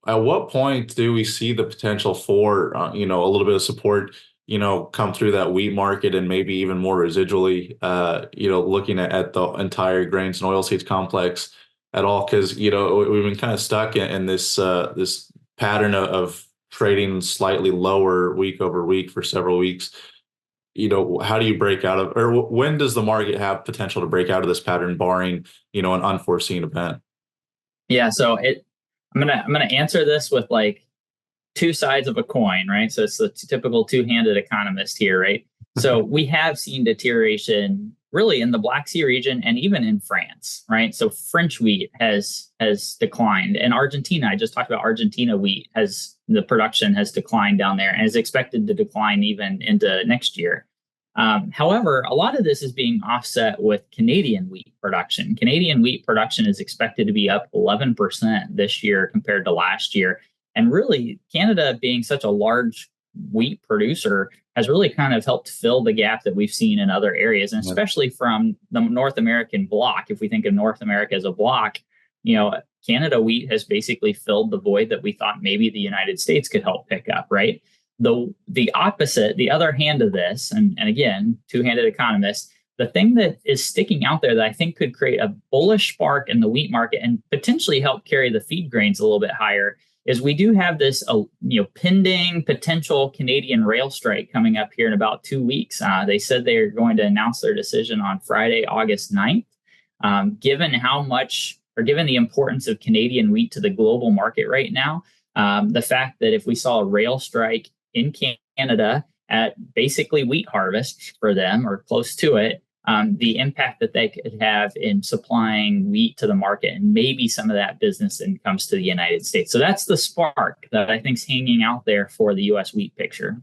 at what point do we see the potential for, a little bit of support, come through that wheat market and maybe even more residually, looking at the entire grains and oilseeds complex at all? Because, we've been kind of stuck in this pattern of trading slightly lower week over week for several weeks. How do you break out of, or when does the market have potential to break out of this pattern, barring, an unforeseen event? Yeah, so I'm gonna answer this with like two sides of a coin, right? So it's the typical two-handed economist here, right? So we have seen deterioration really in the Black Sea region and even in France, right? So French wheat has declined, and Argentina, I just talked about Argentina wheat, has the production has declined down there and is expected to decline even into next year. However, a lot of this is being offset with Canadian wheat production. Canadian wheat production is expected to be up 11% this year compared to last year. And really, Canada being such a large wheat producer has really kind of helped fill the gap that we've seen in other areas, and Yeah. especially from the North American bloc. If we think of North America as a bloc, Canada wheat has basically filled the void that we thought maybe the United States could help pick up, right? The opposite, the other hand of this, and again, two-handed economist, the thing that is sticking out there that I think could create a bullish spark in the wheat market and potentially help carry the feed grains a little bit higher is we do have this, pending potential Canadian rail strike coming up here in about 2 weeks. They said they're going to announce their decision on Friday, August 9th. Given how much, or given the importance of Canadian wheat to the global market right now, the fact that if we saw a rail strike in Canada at basically wheat harvest for them or close to it, the impact that they could have in supplying wheat to the market, and maybe some of that business then comes to the United States. So that's the spark that I think is hanging out there for the U.S. wheat picture.